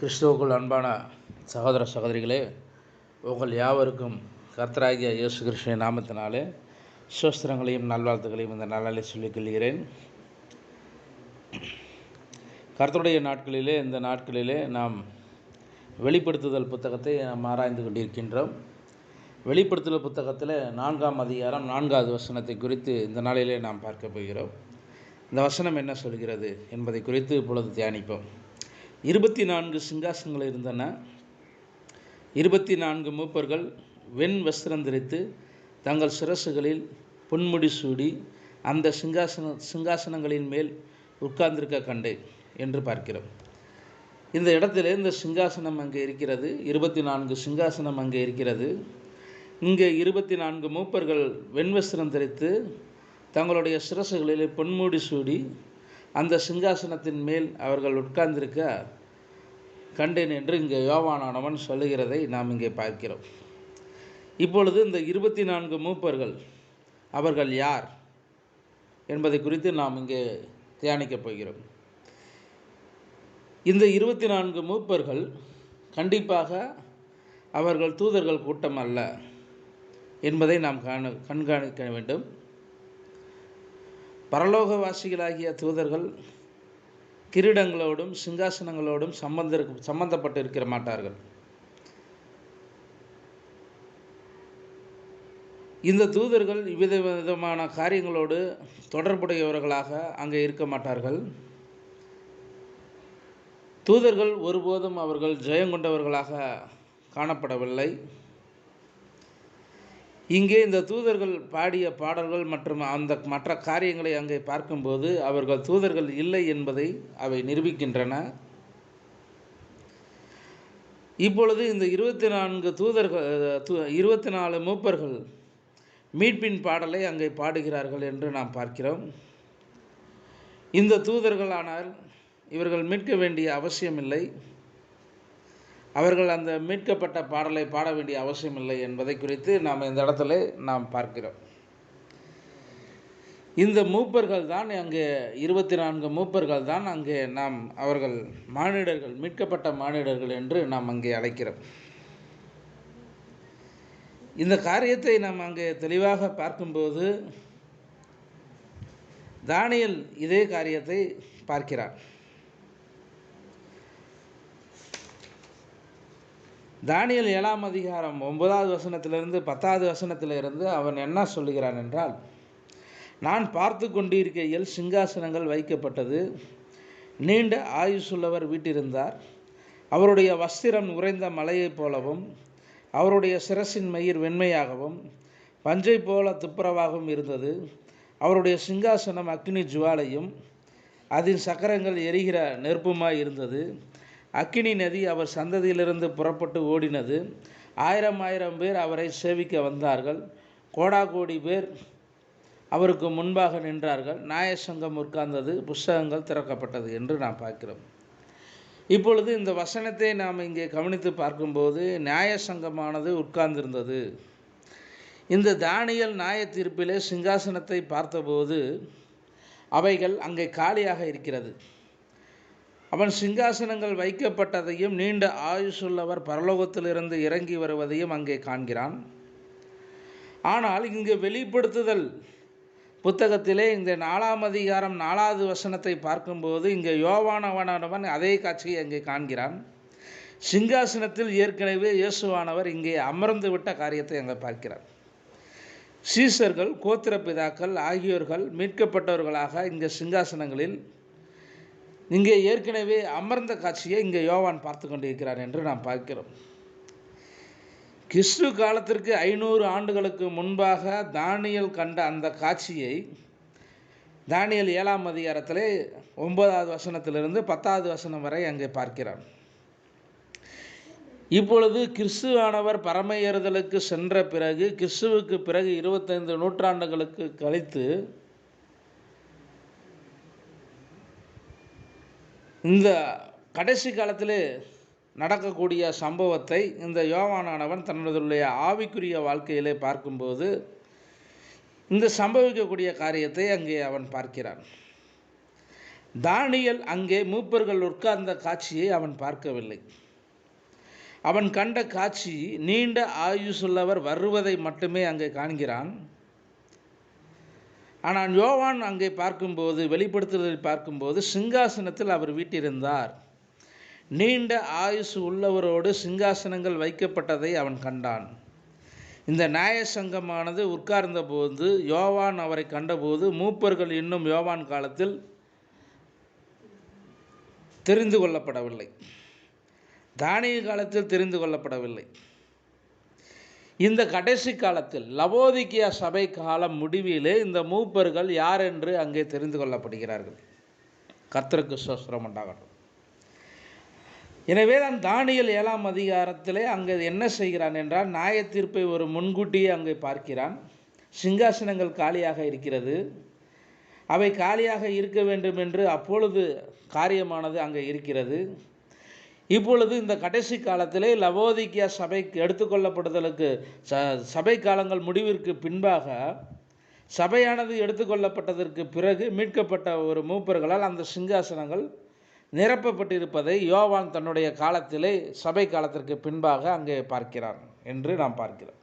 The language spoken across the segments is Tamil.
கிறிஸ்துவுக்குள் அன்பான சகோதர சகோதரிகளே, உங்கள் யாவருக்கும் கர்த்தராகிய இயேசு கிறிஸ்துவின் நாமத்தினாலே ஸ்தோத்திரங்களையும் நல்வாழ்த்துக்களையும் இந்த நாளிலே சொல்லிக் கொள்கிறேன். கர்த்தருடைய நாட்களிலே இந்த நாட்களிலே நாம் வெளிப்படுத்துதல் புத்தகத்தை நாம் ஆராய்ந்து கொண்டிருக்கின்றோம். வெளிப்படுத்துதல் புத்தகத்தில் 4ஆம் அதிகாரம் 4வது வசனத்தை குறித்து இந்த நாளிலே நாம் பார்க்க போகிறோம். இந்த வசனம் என்ன சொல்கிறது என்பதை குறித்து இப்பொழுது தியானிப்போம். 24 சிங்காசனங்கள் இருந்தன. 24 மூப்பர்கள் வெண் வஸ்திரம் தரித்து தங்கள் சிரசுகளில் பொன்முடி சூடி அந்த சிங்காசனங்களின் மேல் உட்கார்ந்திருக்க கண்டேன் என்று பார்க்கிறோம். இந்த இடத்துல இந்த சிங்காசனம் அங்கே இருக்கிறது. 24 சிங்காசனம் அங்கே இருக்கிறது. இங்கே 24 மூப்பர்கள் வெண் வஸ்திரம் தரித்து தங்களுடைய சிரசுகளில் பொன்முடி சூடி அந்த சிங்காசனத்தின் மேல் அவர்கள் உட்கார்ந்திருக்க கண்டேன் என்று இங்கே யோவானானவன் சொல்லுகிறதை நாம் இங்கே பார்க்கிறோம். இப்பொழுது இந்த 24 மூப்பர்கள் அவர்கள் யார் என்பதை குறித்து நாம் இங்கே தியானிக்கப் போகிறோம். இந்த 24 மூப்பர்கள் கண்டிப்பாக அவர்கள் தூதர்கள் கூட்டம் அல்ல என்பதை நாம் கண்காணிக்க வேண்டும். பரலோகவாசிகளாகிய தூதர்கள் கிரீடங்களோடும் சிங்காசனங்களோடும் சம்பந்தப்பட்டு இருக்க மாட்டார்கள். இந்த தூதர்கள் விதமான காரியங்களோடு தொடர்புடையவர்களாக அங்கே இருக்க மாட்டார்கள். தூதர்கள் ஒருபோதும் அவர்கள் ஜெயங்கொண்டவர்களாக காணப்படவில்லை. இங்கே இந்த தூதர்கள் பாடிய பாடல்கள் மற்றும் அந்த மற்ற காரியங்களை அங்கே பார்க்கும்போது அவர்கள் தூதர்கள் இல்லை என்பதை அவை நிரூபிக்கின்றன. இப்பொழுது இந்த 24 மூப்பர்கள் மீட்பின் பாடலை அங்கே பாடுகிறார்கள் என்று நாம் பார்க்கிறோம். இந்த தூதர்களானால் இவர்கள் மீட்க வேண்டிய அவசியமில்லை. அவர்கள் அந்த மீட்கப்பட்ட பாடலை பாட வேண்டிய அவசியமில்லை என்பதை குறித்து நாம் இந்த இடத்துல நாம் பார்க்கிறோம். இந்த மூப்பர்கள் தான் அங்கே 24 மூப்பர்கள் தான் அங்கே நாம் அவர்கள் மானிடர்கள், மீட்கப்பட்ட மானிடர்கள் என்று நாம் அங்கே அழைக்கிறோம். இந்த காரியத்தை நாம் அங்கே தெளிவாக பார்க்கும்போது தானியேல் இதே காரியத்தை பார்க்கிறார். தானியேல் 7ஆம் அதிகாரம் 9வது வசனத்திலிருந்து 10வது வசனத்திலிருந்து அவன் என்ன சொல்லுகிறான் என்றால், நான் பார்த்து கொண்டிருக்கையில் சிங்காசனங்கள் வைக்கப்பட்டது. நீண்ட ஆயுசுள்ளவர் வீட்டிருந்தார். அவருடைய வஸ்திரம் உறைந்த மலையைப் போலவும் அவருடைய சிரசின் மயிர் வெண்மையாகவும் பஞ்சை போல துப்புரவாகவும் இருந்தது. அவருடைய சிங்காசனம் அக்கினி ஜுவாலையும் அதன் சக்கரங்கள் எரிகிற நெருப்புமாய் இருந்தது. அக்கினி நதி அவர் சந்ததியிலிருந்து புறப்பட்டு ஓடினது. 1000 பேர் அவரை சேவிக்க வந்தார்கள். கோடாகோடி பேர் அவருக்கு முன்பாக நின்றார்கள். நியாயசங்கம் உட்கார்ந்தது, புஸ்தகங்கள் திறக்கப்பட்டது என்று நாம் பார்க்கிறோம். இப்பொழுது இந்த வசனத்தை நாம் இங்கே கவனித்து பார்க்கும்போது நியாயசங்கமானது உட்கார்ந்திருந்தது. இந்த தானியேல் நியாய தீர்ப்பிலே சிங்காசனத்தை பார்த்தபோது அவைகள் அங்கே காலியாக இருக்கிறது. அவன் சிங்காசனங்கள் வைக்கப்பட்டதையும் நீண்ட ஆயுசுள்ளவர் பரலோகத்திலிருந்து இறங்கி வருவதையும் அங்கே காண்கிறான். ஆனால் இங்கு வெளிப்படுத்துதல் புத்தகத்திலே இந்த 4ஆம் அதிகாரம் 4வது வசனத்தை பார்க்கும்போது இங்கே யோவானானவன் அதே காட்சியை அங்கே காண்கிறான். சிங்காசனத்தில் ஏற்கனவே இயேசுவானவர் இங்கே அமர்ந்து விட்ட காரியத்தை அங்கே பார்க்கிறார். சீசர்கள், கோத்திர பிதாக்கள் ஆகியோர்கள் மீட்கப்பட்டவர்களாக இங்கே சிங்காசனங்களில் இங்கே ஏற்கனவே அமர்ந்த காட்சியை இங்கே யோவான் பார்த்து கொண்டிருக்கிறார் என்று நாம் பார்க்கிறோம். கிறிஸ்து காலத்திற்கு 500 ஆண்டுகளுக்கு முன்பாக தானியேல் கண்ட அந்த காட்சியை தானியேல் 7ஆம் அதிகாரத்திலே 9வது வசனத்திலிருந்து 10வது வசனம் வரை அங்கே பார்க்கிறார். இப்பொழுது கிறிஸ்துவானவர் பரம ஏறுதலுக்கு சென்ற பிறகு, கிறிஸ்துவுக்கு பிறகு 25 நூற்றாண்டுகளுக்கு கழித்து இந்த கடைசி காலத்தில் நடக்கக்கூடிய சம்பவத்தை இந்த யோவானானவன் தன்னுடைய ஆவிக்குரிய வாழ்க்கையிலே பார்க்கும்போது இந்த சம்பவிக்கக்கூடிய காரியத்தை அங்கே அவன் பார்க்கிறான். தானியேல் அங்கே மூப்பர்கள் உட்கார்ந்த காட்சியை அவன் பார்க்கவில்லை. அவன் கண்ட காட்சி நீண்ட ஆயுசுள்ளவர் வருவதை மட்டுமே அங்கே காண்கிறான். ஆனால் யோவான் அங்கே பார்க்கும்போது, வெளிப்படுத்துதலில் பார்க்கும்போது, சிங்காசனத்தில் அவர் வீற்றிருந்தார். நீண்ட ஆயுசு உள்ளவரோடு சிங்காசனங்கள் வைக்கப்பட்டதை அவன் கண்டான். இந்த நியாயசங்கமானது உட்கார்ந்த போது யோவான் அவரை கண்டபோது மூப்பர்கள் இன்னும் யோவான் காலத்தில் தெரிந்து கொள்ளப்படவில்லை. தானியேல் காலத்தில் தெரிந்து கொள்ளப்படவில்லை. இந்த கடைசி காலத்தில் லவோதிக்கியா சபை காலம் முடிவிலே இந்த மூப்பர்கள் யார் என்று அங்கே தெரிந்து கொள்ளப்படுகிறார்கள். கர்த்தருக்கு ஸ்தோத்திரம் உண்டாகட்டும். எனவே தான் தானியேல் 7ஆம் அதிகாரத்திலே அங்கே என்ன செய்கிறான் என்றால், நியாய தீர்ப்பை ஒரு முன்கூட்டியே அங்கே பார்க்கிறான். சிங்காசனங்கள் காலியாக இருக்கிறது. அவை காலியாக இருக்க வேண்டும் என்று அப்பொழுது காரியமானது அங்கே இருக்கிறது. இப்பொழுது இந்த கடைசி காலத்திலே லவோதிக்கியா சபைக்கு எடுத்துக்கொள்ளப்படுதலுக்கு சபை காலங்கள் முடிவிற்கு பின்பாக சபையானது எடுத்துக்கொள்ளப்பட்டதற்கு பிறகு மீட்கப்பட்ட ஒரு மூப்பர்களால் அந்த சிங்காசனங்கள் நிரப்பப்பட்டிருப்பதை யோவான் தன்னுடைய காலத்திலே சபை காலத்திற்கு பின்பாக அங்கே பார்க்கிறான் என்று நாம் பார்க்கிறோம்.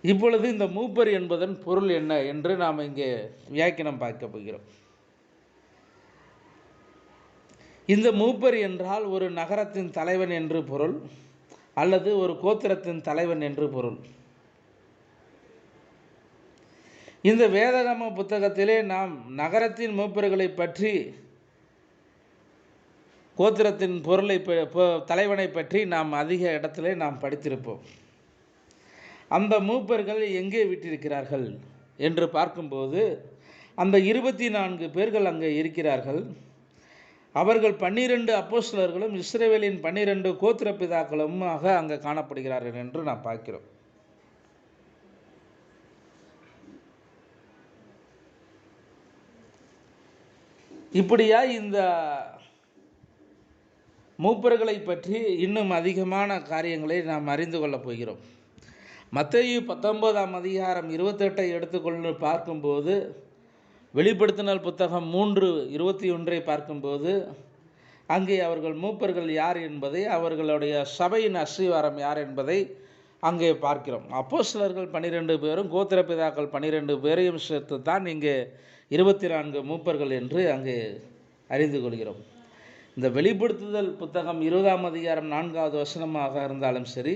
இப்பொழுது இந்த மூப்பர் என்பதன் பொருள் என்ன என்று நாம் இங்கே வியாக்கியானம் பார்க்க போகிறோம். இந்த மூப்பர் என்றால் ஒரு நகரத்தின் தலைவன் என்று பொருள், அல்லது ஒரு கோத்திரத்தின் தலைவன் என்று பொருள். இந்த வேதாகம புத்தகத்திலே நாம் நகரத்தின் மூப்பர்களை பற்றி, கோத்திரத்தின் பொருளை தலைவனை பற்றி நாம் அதிக இடத்திலே நாம் படித்திருப்போம். அந்த மூப்பர்கள் எங்கே விட்டிருக்கிறார்கள் என்று பார்க்கும்போது அந்த 24 பேர்கள் அங்கே இருக்கிறார்கள். அவர்கள் 12 அப்போஸ்தலர்களும் இஸ்ரவேலின் 12 கோத்திர பிதாக்களுமாக அங்கே காணப்படுகிறார்கள் என்று நாம் பார்க்கிறோம். இப்படியா இந்த மூப்பர்களை பற்றி இன்னும் அதிகமான காரியங்களை நாம் அறிந்து கொள்ளப் போகிறோம். மத்தேயு 19ஆம் அதிகாரம் 28 எடுத்துக்கொண்டு பார்க்கும்போது, வெளிப்படுத்தினல் புத்தகம் 3:21 பார்க்கும்போது அங்கே அவர்கள் மூப்பர்கள் யார் என்பதை, அவர்களுடைய சபையின் அஸ்திவாரம் யார் என்பதை அங்கே பார்க்கிறோம். அப்போஸ்தலர்கள் 12 பேரும் கோத்திர பிதாக்கள் 12 பேரையும் சேர்த்து தான் இங்கே 24 மூப்பர்கள் என்று அங்கே அறிந்து கொள்கிறோம். இந்த வெளிப்படுத்துதல் புத்தகம் 20ஆம் அதிகாரம் 4வது வசனமாக இருந்தாலும் சரி,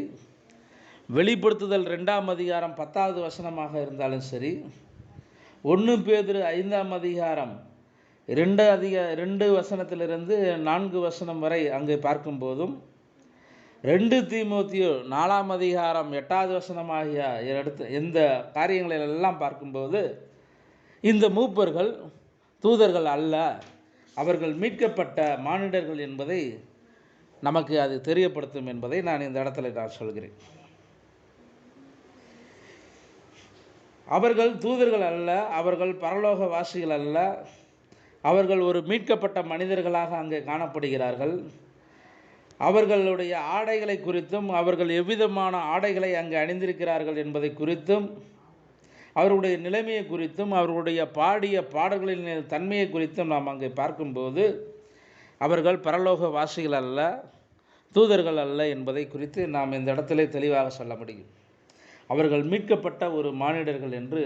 வெளிப்படுத்துதல் 2ஆம் அதிகாரம் 10வது வசனமாக இருந்தாலும் சரி, 1 பேதுரு 5ஆம் அதிகாரம் 2 வசனத்திலிருந்து 4 வசனம் வரை அங்கே பார்க்கும்போதும், 2 தீமோத்தேயு 4ஆம் அதிகாரம் 8வது வசனமாகிய இந்த காரியங்களெல்லாம் பார்க்கும்போது இந்த மூப்பர்கள் தூதர்கள் அல்ல, அவர்கள் மீட்கப்பட்ட மானிடர்கள் என்பதை நமக்கு அது தெரியப்படுத்தும் என்பதை நான் இந்த இடத்துல நான் சொல்கிறேன். அவர்கள் தூதர்கள் அல்ல, அவர்கள் பரலோக வாசிகள் அல்ல, அவர்கள் ஒரு மீட்கப்பட்ட மனிதர்களாக அங்கே காணப்படுகிறார்கள். அவர்களுடைய ஆடைகளை குறித்தும், அவர்கள் எவ்விதமான ஆடைகளை அங்கே அணிந்திருக்கிறார்கள் என்பதை குறித்தும், அவர்களுடைய நிலைமையை குறித்தும், அவர்களுடைய பாடிய பாடல்களின் தன்மையை குறித்தும் நாம் அங்கே பார்க்கும்போது அவர்கள் பரலோக வாசிகள் அல்ல, தூதர்கள் அல்ல என்பதை குறித்து நாம் இந்த இடத்திலே தெளிவாக சொல்ல முடியும். அவர்கள் மீட்கப்பட்ட ஒரு மானிடர்கள் என்று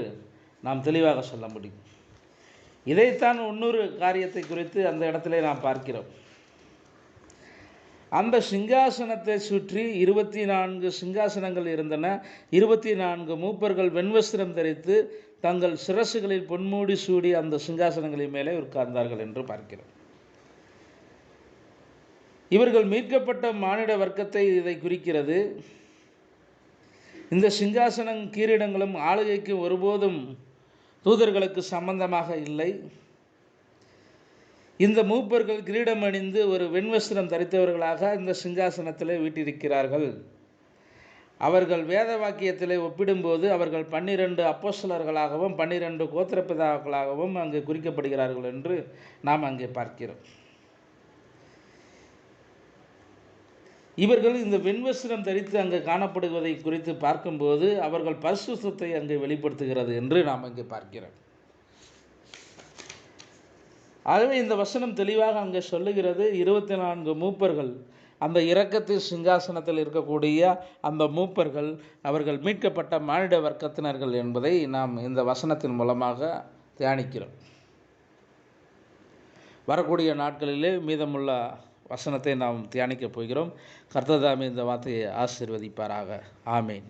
நாம் தெளிவாக சொல்ல முடியும். இதைத்தான் இன்னொரு காரியத்தை குறித்து அந்த இடத்திலே நாம் பார்க்கிறோம். அந்த சிங்காசனத்தை சுற்றி 24 சிங்காசனங்கள் இருந்தன. 24 மூப்பர்கள் வெண்வஸ்திரம் தரித்து தங்கள் சிரசுகளில் பொன்மூடி சூடி அந்த சிங்காசனங்களின் மேலே உட்கார்ந்தார்கள் என்று பார்க்கிறோம். இவர்கள் மீட்கப்பட்ட மானிட வர்க்கத்தை இதை குறிக்கிறது. இந்த சிங்காசனம் கிரீடங்களும் ஆளுகைக்கு ஒருபோதும் தூதர்களுக்கு சம்பந்தமாக இல்லை. இந்த மூப்பர்கள் கிரீடம் அணிந்து ஒரு வெண்வஸ்திரம் தரித்தவர்களாக இந்த சிங்காசனத்திலே வீட்டிருக்கிறார்கள். அவர்கள் வேத வாக்கியத்திலே ஒப்பிடும்போது அவர்கள் 12 அப்போஸ்தலர்களாகவும் 12 கோத்திரப்பிதாக்களாகவும் அங்கு குறிக்கப்படுகிறார்கள் என்று நாம் அங்கே பார்க்கிறோம். இவர்கள் இந்த வெண்வஸ்திரம் தரித்து அங்கு காணப்படுவதை குறித்து பார்க்கும்போது அவர்கள் பரிசுத்தத்தை அங்கு வெளிப்படுத்துகிறது என்று நாம் அங்கே பார்க்கிறோம். ஆகவே இந்த வசனம் தெளிவாக அங்கே சொல்லுகிறது, 24 மூப்பர்கள், அந்த இரக்கத்தின் சிங்காசனத்தில் இருக்கக்கூடிய அந்த மூப்பர்கள் அவர்கள் மீட்கப்பட்ட மானிட வர்க்கத்தினர்கள் என்பதை நாம் இந்த வசனத்தின் மூலமாக தியானிக்கிறோம். வரக்கூடிய நாட்களிலே மீதமுள்ள வசனத்தை நாம் தியானிக்கப் போகிறோம். கர்த்தர் தாமே இந்த வார்த்தையை ஆசீர்வதிப்பாராக. ஆமேன்.